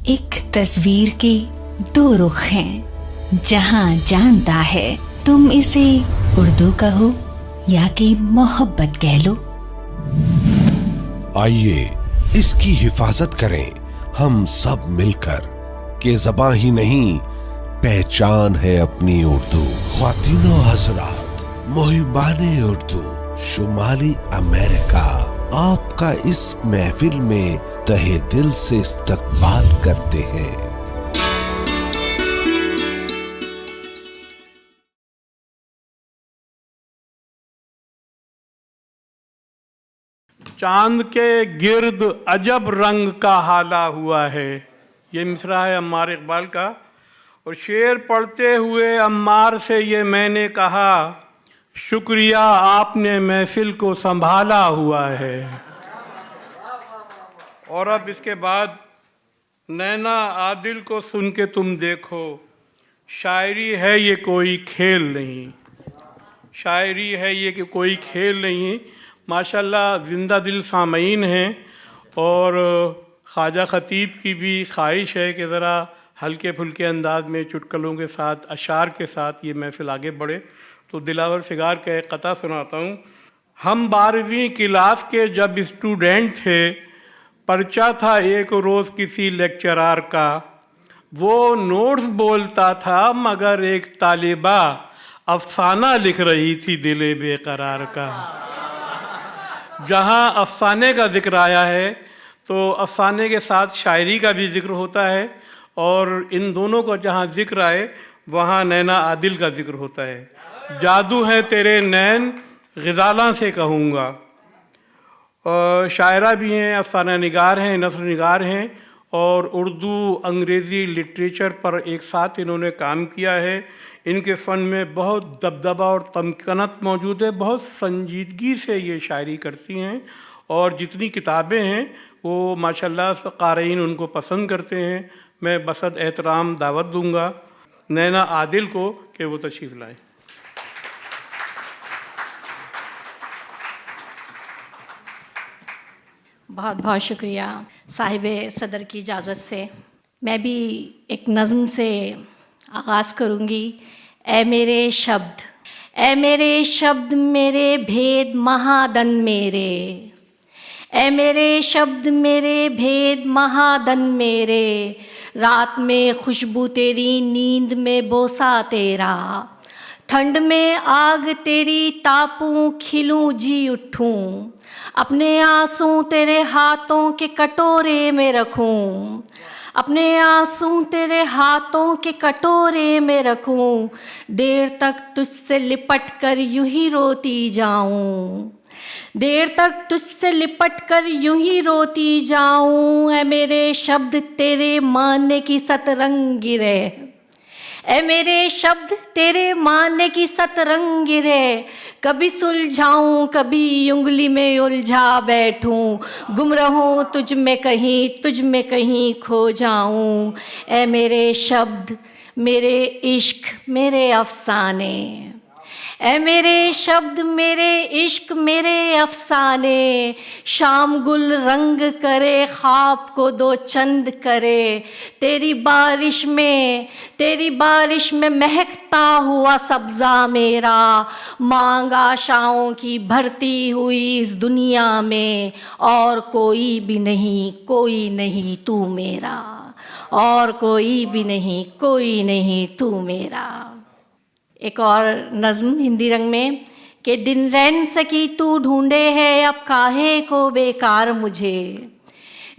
एक तस्वीर के दो रुख हैं, जहां जानता है तुम इसे उर्दू कहो या कि मोहब्बत कह लो। आइए इसकी हिफाजत करें हम सब मिलकर, के ज़बां ही नहीं पहचान है अपनी उर्दू। ख्वातीनो हजरात, मुहिबाने उर्दू शुमाली अमेरिका आपका इस महफिल में तहे दिल से इस्तकबाल करते हैं। चांद के गिर्द अजब रंग का हाला हुआ है, ये मिसरा है अम्मार इकबाल का। और शेर पढ़ते हुए अम्मार से ये मैंने कहा, शुक्रिया आपने महफिल को संभाला हुआ है। और अब इसके बाद नैना आदिल को सुन के तुम देखो, शायरी है ये कोई खेल नहीं, शायरी है ये कि कोई खेल नहीं। माशाल्लाह ज़िंदा दिल सामीन हैं और ख्वाजा ख़तीब की भी ख्वाहिश है कि ज़रा हल्के फुल्के अंदाज में चुटकुलों के साथ, अशार के साथ ये महफिल आगे बढ़े। तो दिलावर फिगार का एक कता सुनाता हूँ। हम 12वीं क्लास के जब स्टूडेंट थे, पर्चा था एक रोज़ किसी लेक्चरार का, वो नोट्स बोलता था मगर एक तालिबा अफसाना लिख रही थी दिले बेकरार का। जहाँ अफसाने का जिक्र आया है तो अफसाने के साथ शायरी का भी जिक्र होता है, और इन दोनों का जहाँ जिक्र आए वहाँ नैना आदिल का जिक्र होता है। जादू है तेरे नैन ग़ज़ालां से कहूँगा। शायरा भी हैं, अफसाना निगार हैं, नस्र निगार हैं, और उर्दू अंग्रेज़ी लिटरेचर पर एक साथ इन्होंने काम किया है। इनके फ़न में बहुत दबदबा और तमकनत मौजूद है, बहुत संजीदगी से ये शायरी करती हैं, और जितनी किताबें हैं वो माशाल्लाह क़ारीन उनको पसंद करते हैं। मैं बसद एहतराम दावत दूंगा नैना आदिल को कि वो तशरीफ़ लाएँ। बहुत बहुत शुक्रिया साहिब सदर की इजाज़त से। मैं भी एक नज़्म से आगाज़ करूँगी। ए मेरे शब्द, ए मेरे शब्द मेरे भेद महादन मेरे, ए मेरे शब्द मेरे भेद महादन मेरे, रात में खुशबू तेरी, नींद में बोसा तेरा, ठंड में आग तेरी, तापूं खिलूं जी उठूं, अपने आंसू तेरे हाथों के कटोरे में रखूं, अपने आंसू तेरे हाथों के कटोरे में रखूं, देर तक तुझसे लिपट कर यूं ही रोती जाऊं, देर तक तुझसे लिपट कर यूं ही रोती जाऊं। ऐ मेरे शब्द तेरे मानने की सतरंगी रे, ऐ मेरे शब्द तेरे मानने की सतरंगी रे, कभी सुलझाऊं कभी उंगली में उलझा बैठूं, गुम रहूं तुझ में कहीं, तुझ में कहीं खो जाऊं। ऐ मेरे शब्द मेरे इश्क मेरे अफसाने, ऐ मेरे शब्द मेरे इश्क मेरे अफसाने, शाम गुल रंग करे ख्वाब को दो चंद करे, तेरी बारिश में, तेरी बारिश में महकता हुआ सब्ज़ा मेरा, मांग आशाओं की भरती हुई इस दुनिया में, और कोई भी नहीं, कोई नहीं तू मेरा, और कोई भी नहीं, कोई नहीं तू मेरा। एक और नज़्म हिंदी रंग में कि दिन रैन सकी तू ढूंढे है अब काहे को बेकार मुझे,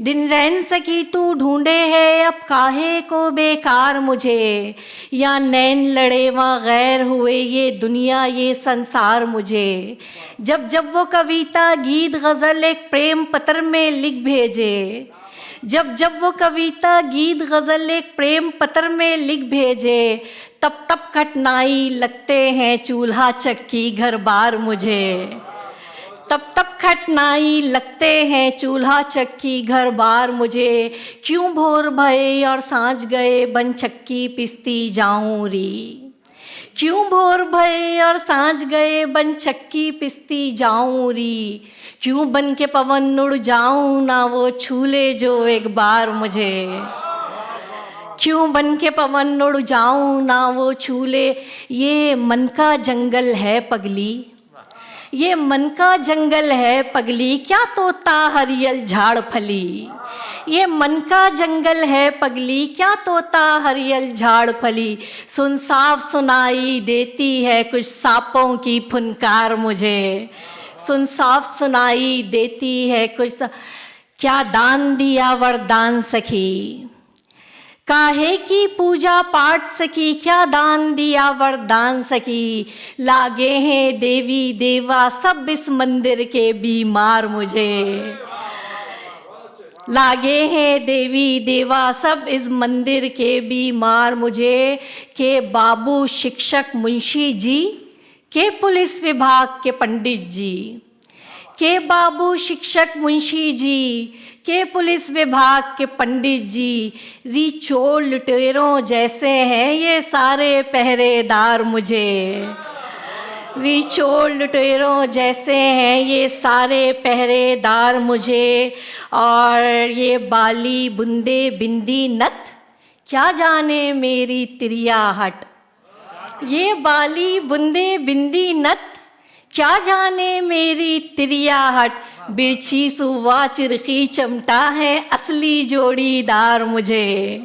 दिन रैन सकी तू ढूंढे है अब काहे को बेकार मुझे, या नैन लड़े वहाँ गैर हुए ये दुनिया ये संसार मुझे, जब जब वो कविता गीत गज़ल एक प्रेम पत्र में लिख भेजे, जब जब वो कविता गीत गज़ल एक प्रेम पत्र में लिख भेजे, तब तब कठिनाई लगते हैं चूल्हा चक्की घर बार मुझे, तब तब कठिनाई लगते हैं चूल्हा चक्की घर बार मुझे, क्यों भोर भये और सांझ गए बन चक्की पिसती जाऊं री, क्यों भोर भये और सांझ गए बन चक्की पिसती जाऊं री, क्यों बन के पवन उड़ जाऊं ना वो छूले जो एक बार मुझे, क्यों बन के पवन उड़ जाऊं ना वो छूले, ये मन का जंगल है पगली, ये मन का जंगल है पगली, क्या तोता हरियल झाड़ फली, ये मन का जंगल है पगली, क्या तोता हरियल झाड़ फली। सुन साफ सुनाई देती है कुछ सांपों की फुनकार मुझे, सुन साफ सुनाई देती है कुछ, क्या दान दिया वरदान सखी, काहे की पूजा पाठ सखी, क्या दान दिया वरदान सखी। लागे हैं देवी देवा सब इस मंदिर के बीमार मुझे, लागे हैं देवी देवा सब इस मंदिर के बीमार मुझे। के बाबू शिक्षक मुंशी जी, के पुलिस विभाग के पंडित जी, के बाबू शिक्षक मुंशी जी, के पुलिस विभाग के पंडित जी, री चोर लुटेरों जैसे हैं ये सारे पहरेदार मुझे, री चोर लुटेरों जैसे हैं ये सारे पहरेदार मुझे। और ये बाली बुंदे बिंदी नथ, क्या जाने मेरी तिरियाहट, ये बाली बुंदे बिंदी नथ, क्या जाने मेरी तिरियाहट। बिरछी सुवा चिरखी चमटा है असली जोड़ीदार मुझे,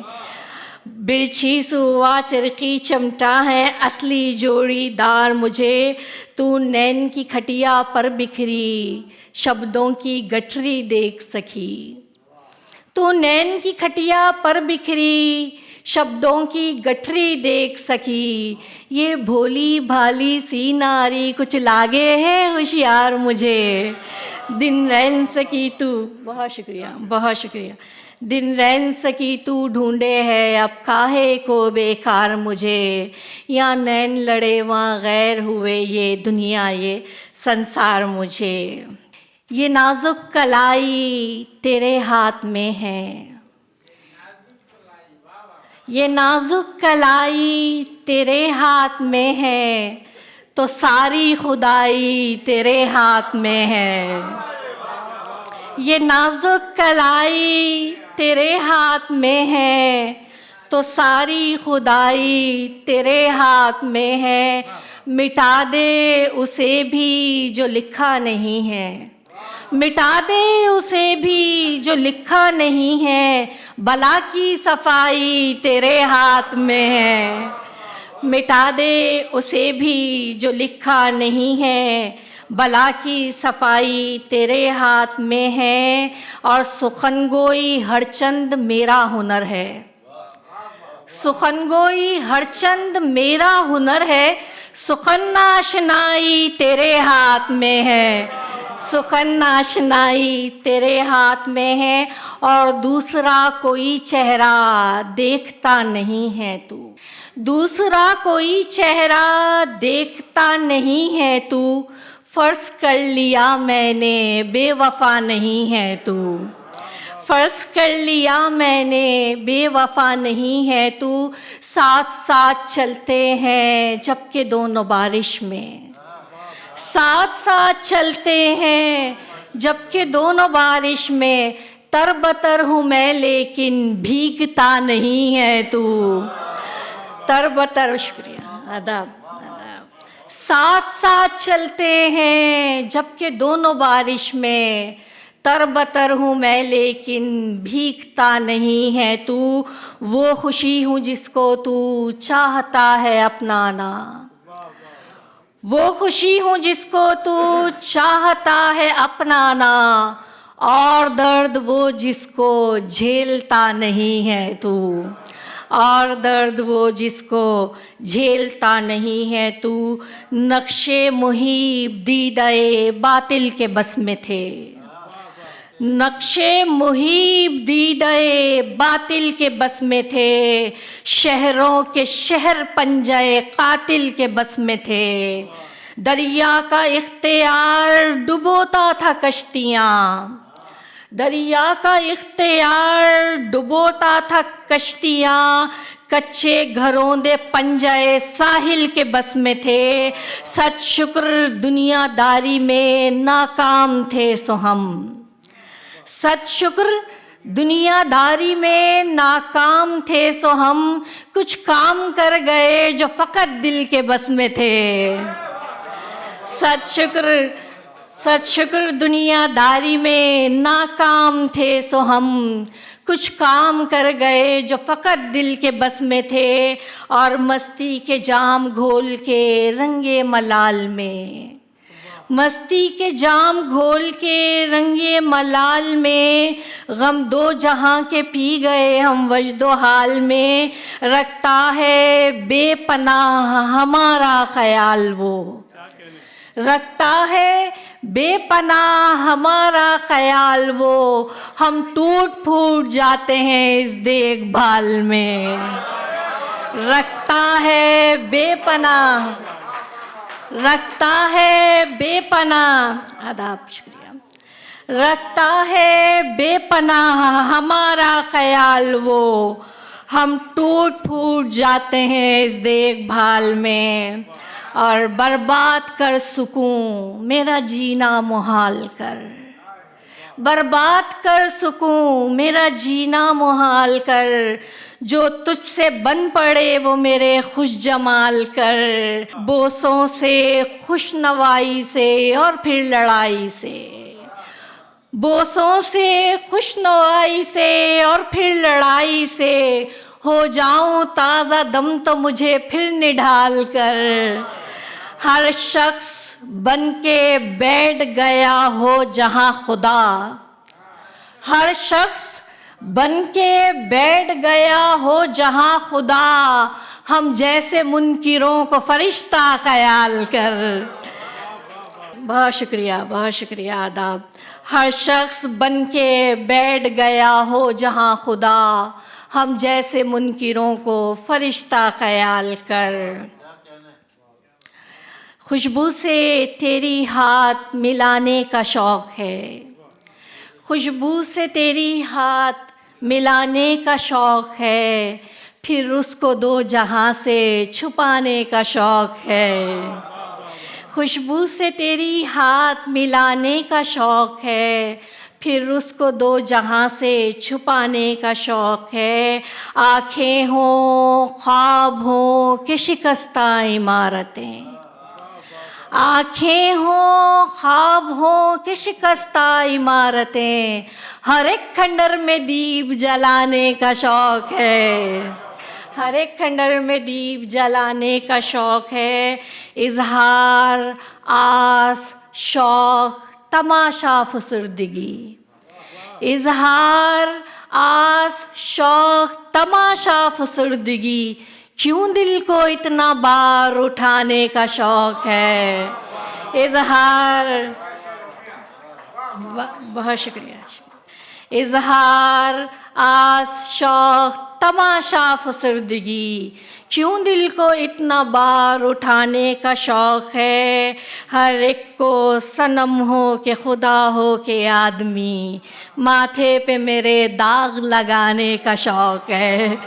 बिरछी सुवा चिरखी चमटा है असली जोड़ीदार मुझे। तू नैन की खटिया पर बिखरी शब्दों की गठरी देख सखी, तू नैन की खटिया पर बिखरी शब्दों की गठरी देख सकी। ये भोली भाली सी नारी कुछ लागे है होशियार मुझे, दिन रैन सकी तू, बहुत शुक्रिया बहुत शुक्रिया, दिन रैन सकी तू ढूंढे है अब काहे को बेकार मुझे। या नैन लड़े वहाँ गैर हुए ये दुनिया ये संसार मुझे। ये नाजुक कलाई तेरे हाथ में है, ये नाजुक कलाई तेरे हाथ में है, तो सारी खुदाई तेरे हाथ में है। ये नाजुक कलाई तेरे हाथ में है, तो सारी खुदाई तेरे हाथ में है। मिटा दे उसे भी जो लिखा नहीं है, मिटा दे उसे भी जो लिखा नहीं है, भला की सफाई तेरे हाथ में है। मिटा दे उसे भी जो लिखा नहीं है, भला की सफाई तेरे हाथ में है। और सुखनगोई हरचंद मेरा हुनर है, सुखनगोई हरचंद मेरा हुनर है, सुखन आशनाई तेरे हाथ में है, सुखन आशनाई तेरे हाथ में है। और दूसरा कोई चेहरा देखता नहीं है तू, दूसरा कोई चेहरा देखता नहीं है तू, फर्ज कर लिया मैंने बेवफा नहीं है तू, फर्ज कर लिया मैंने बेवफा नहीं है तू। साथ साथ चलते हैं जबकि दोनों बारिश में, साथ साथ चलते हैं जबकि दोनों बारिश में, तरबतर हूँ मैं लेकिन भीगता नहीं है तू, तरबतर। शुक्रिया, आदाब आदाब। साथ साथ चलते हैं जबकि दोनों बारिश में, तरबतर हूँ मैं लेकिन भीगता नहीं है तू। वो खुशी हूँ जिसको तू चाहता है अपनाना, वो खुशी हूँ जिसको तू चाहता है अपनाना, और दर्द वो जिसको झेलता नहीं है तू, और दर्द वो जिसको झेलता नहीं है तू। नक्शे मुहीब दीदाए बातिल के बस में थे, नक्शे मुहीब दीदाए बातिल के बस में थे, शहरों के शहर पंजाए कातिल के बस में थे। दरिया का इख्तियार डुबोता था कश्तियाँ, दरिया का इख्तियार डुबोता था कश्तियाँ, कच्चे घरों दे पंजाए साहिल के बस में थे। सच शुक्र दुनियादारी में नाकाम थे सो हम, सच शुक्र दुनियादारी में नाकाम थे सो हम कुछ काम कर गए जो फ़कत दिल के बस में थे। सत शुक्र दुनियादारी में नाकाम थे सो हम कुछ काम कर गए जो फ़कत दिल के बस में थे। और मस्ती के जाम घोल के रंगे मलाल में, मस्ती के जाम घोल के रंगे मलाल में, गम दो जहां के पी गए हम वजदो हाल में। रखता है बेपनाह हमारा ख्याल वो, रखता है बेपनाह हमारा ख्याल वो, हम टूट फूट जाते हैं इस देखभाल में। रखता है बेपनाह, रखता है बेपनाह, आदाब, शुक्रिया। रखता है बेपनाह हमारा ख्याल वो, हम टूट फूट जाते हैं इस देखभाल में। और बर्बाद कर सुकून मेरा जीना मुहाल कर, बर्बाद कर सुकून मेरा जीना मुहाल कर, जो तुझसे बन पड़े वो मेरे खुश जमाल कर। बोसों से खुश नवाई से और फिर लड़ाई से, बोसों से खुश नवाई से और फिर लड़ाई से, हो जाऊं ताज़ा दम तो मुझे फिर निढाल कर। हर शख्स बन के बैठ गया हो जहां खुदा, हर शख्स बन के बैठ गया हो जहां खुदा, हम जैसे मुनकिरों को फरिश्ता ख्याल कर। बहुत शुक्रिया, बहुत शुक्रिया, आदाब। हर शख्स बन के बैठ गया हो जहां खुदा, हम जैसे मुनकिरों को फरिश्ता ख्याल कर। खुशबू से तेरी हाथ मिलाने का शौक़ है, खुशबू से तेरी हाथ मिलाने का शौक़ है, फिर उसको दो जहां से छुपाने का शौक़ है। खुशबू से तेरी हाथ मिलाने का शौक़ है, फिर उसको दो जहां से छुपाने का शौक़ है। आँखें हों ख्वाब हों कि शिकस्ता इमारतें, आँखें हों ख्वाब हों कि शिकस्ता इमारतें, हर एक खंडर में दीप जलाने का शौक़ है, हर एक खंडर में दीप जलाने का शौक़ है। इजहार आस शौक़ तमाशा फुसुर्दगी, इजहार आस शौक़ तमाशा फुसुर्दगी, क्यों दिल को इतना बार उठाने का शौक़ है। इजहार, बहुत शुक्रिया। इजहार आस शौक़ तमाशा फुसुर्दगी, क्यों दिल को इतना बार उठाने का शौक़ है। हर एक को सनम हो के खुदा हो के आदमी, माथे पे मेरे दाग लगाने का शौक़ है।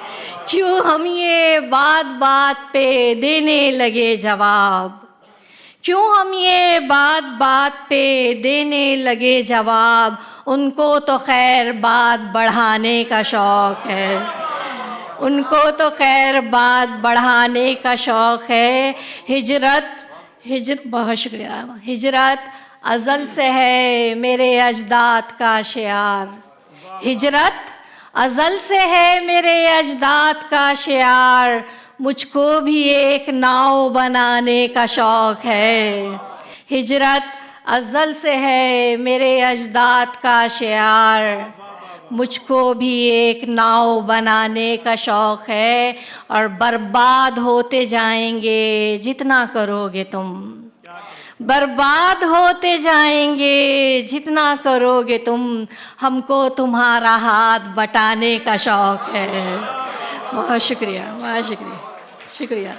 क्यों हम ये बात बात पे देने लगे जवाब, क्यों हम ये बात बात पे देने लगे जवाब, उनको तो खैर बात बढ़ाने का शौक़ है, उनको तो खैर बात बढ़ाने का शौक़ है। हिजरत बहुत शुक्रिया। हिजरत अज़ल से है मेरे अजदाद का शियार, हिजरत अज़ल से है मेरे अजदाद का शियार, मुझको भी एक नाव बनाने का शौक़ है। हिजरत अज़ल से है मेरे अजदाद का शियार, मुझको भी एक नाव बनाने का शौक़ है। और बर्बाद होते जाएंगे जितना करोगे तुम, बर्बाद होते जाएंगे जितना करोगे तुम, हमको तुम्हारा हाथ बटाने का शौक़ है। बहुत शुक्रिया, बहुत शुक्रिया, शुक्रिया।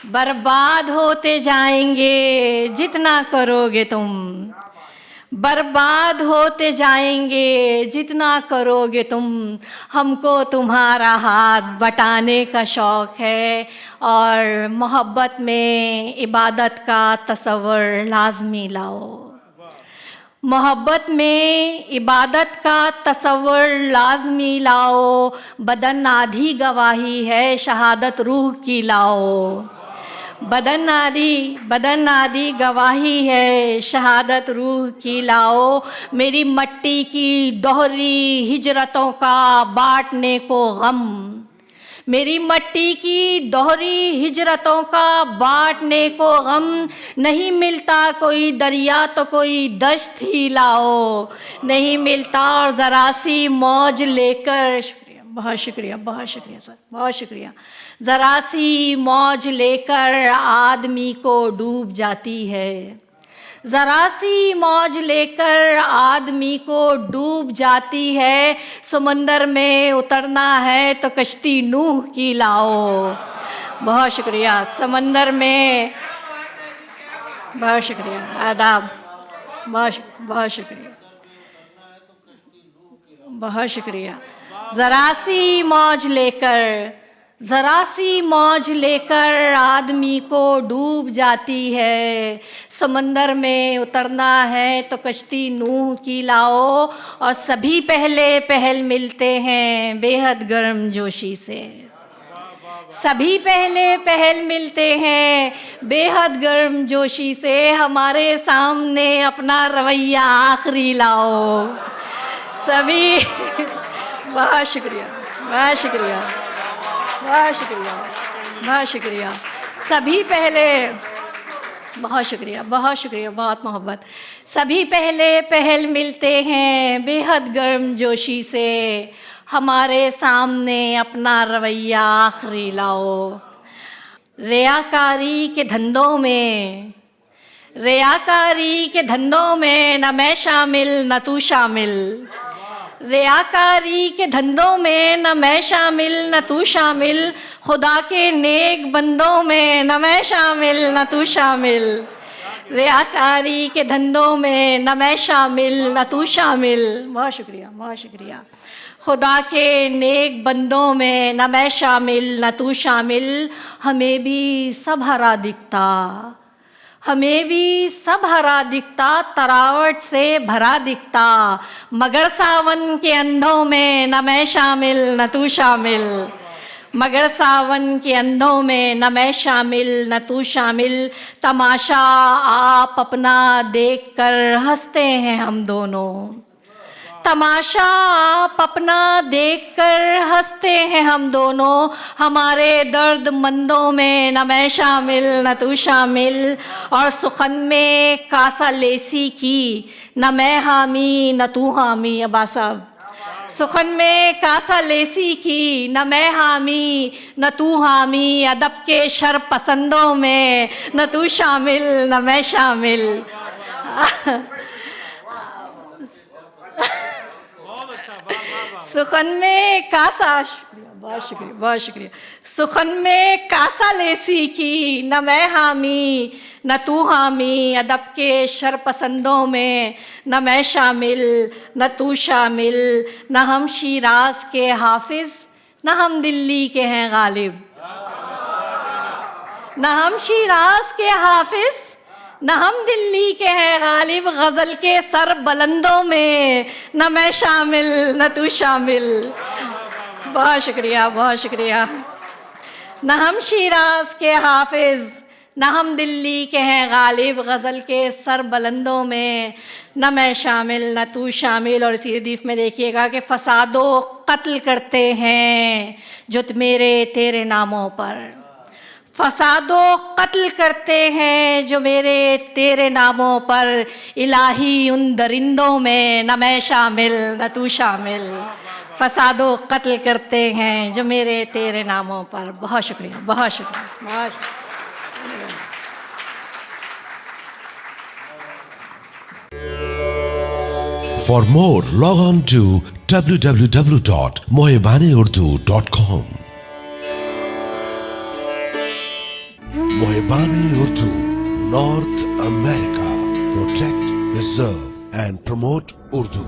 बर्बाद होते जाएंगे जितना करोगे तुम, बर्बाद होते जाएंगे जितना करोगे तुम, हमको तुम्हारा हाथ बटाने का शौक़ है। और मोहब्बत में इबादत का तसव्वुर लाज़मी लाओ, मोहब्बत में इबादत का तसव्वुर लाजमी लाओ, बदन आधी गवाही है शहादत रूह की लाओ। बदन आदि गवाही है शहादत रूह की लाओ। मेरी मट्टी की दोहरी हिजरतों का बांटने को गम, मेरी मट्टी की दोहरी हिजरतों का बांटने को गम। नहीं मिलता कोई दरिया तो कोई दश्त ही लाओ, नहीं मिलता और ज़रा सी मौज लेकर, बहुत शुक्रिया, बहुत शुक्रिया सर, बहुत शुक्रिया। ज़रा सी मौज लेकर आदमी को डूब जाती है, ज़रा सी मौज लेकर आदमी को डूब जाती है। समंदर में उतरना है तो कश्ती नूह की लाओ। बहुत शुक्रिया। समंदर में, बहुत शुक्रिया, आदाब, बहुत शुक्रिया, बहुत शुक्रिया। ज़रा सी मौज लेकर, ज़रा सी मौज लेकर आदमी को डूब जाती है। समंदर में उतरना है तो कश्ती नूह की लाओ। और सभी पहल मिलते हैं बेहद गर्म जोशी से, सभी पहल मिलते हैं बेहद गर्म जोशी से। हमारे सामने अपना रवैया आखिरी लाओ। सभी बहुत शुक्रिया, बहुत शुक्रिया, बहुत शुक्रिया, बहुत शुक्रिया। सभी पहले, बहुत शुक्रिया, बहुत शुक्रिया, बहुत मोहब्बत। सभी पहल मिलते हैं बेहद गर्म जोशी से। हमारे सामने अपना रवैया आखिरी लाओ। रियाकारी के धंधों में, रियाकारी के धंधों में न मैं शामिल न तू शामिल। रियाकारी के धंधों में न मैं शामिल न तू शामिल। खुदा के नेक बंदों में न मैं शामिल न तू शामिल। रियाकारी के धंधों में न मैं शामिल न तू शामिल। बहुत शुक्रिया, बहुत शुक्रिया। खुदा के नेक बंदों में न मैं शामिल न तू शामिल। हमें भी सब हरा दिखता, हमें भी सब हरा दिखता, तरावट से भरा दिखता। मगर सावन के अंधों में न मैं शामिल न तू शामिल। मगर सावन के अंधों में न मैं शामिल न तू शामिल। तमाशा आप अपना देखकर हंसते हैं हम दोनों। तमाशा आप अपना देखकर हंसते हैं हम दोनों। हमारे दर्द मंदों में न मैं शामिल न तू शामिल। और सुखन में कासा लेसी की न मैं हामी न तू हामी। अब्बा साहब, सुखन में कासा लेसी की न मैं हामी न तू हामी। अदब के शर पसंदों में न तू शामिल न मैं शामिल। सुखन में कासा, शुक्रिया, बहुत शुक्रिया, बहुत शुक्रिया। सुखन में कासा लेसी की न मैं हामी न तू हामी। अदब के शर पसंदों में न मैं शामिल न तू शामिल। न हम शिराज के हाफिज न हम दिल्ली के हैं गालिब। न हम शिराज के हाफिज न हम दिल्ली के हैं गालिब। गज़ल के सर बुलंदों में न मैं शामिल न तू शामिल। बहुत शुक्रिया, बहुत शुक्रिया। न हम शिराज के हाफिज न हम दिल्ली के हैं गालिब। गज़ल के सर बुलंदों में न मैं शामिल न तू शामिल। और इसी रदीफ़ में देखिएगा कि फसादो कत्ल करते हैं जो मेरे तेरे नामों पर। फसादो कत्ल करते हैं जो मेरे तेरे नामों पर। इलाही उन दरिंदों में न मैं शामिल न तू शामिल। फसादो कत्ल करते हैं जो मेरे तेरे नामों पर। बहुत शुक्रिया, बहुत शुक्रिया, बहुत शुक्रिया। For more, log on to www.mohibaneurdu.com. Mohibane Urdu, North America. Protect, preserve and promote Urdu.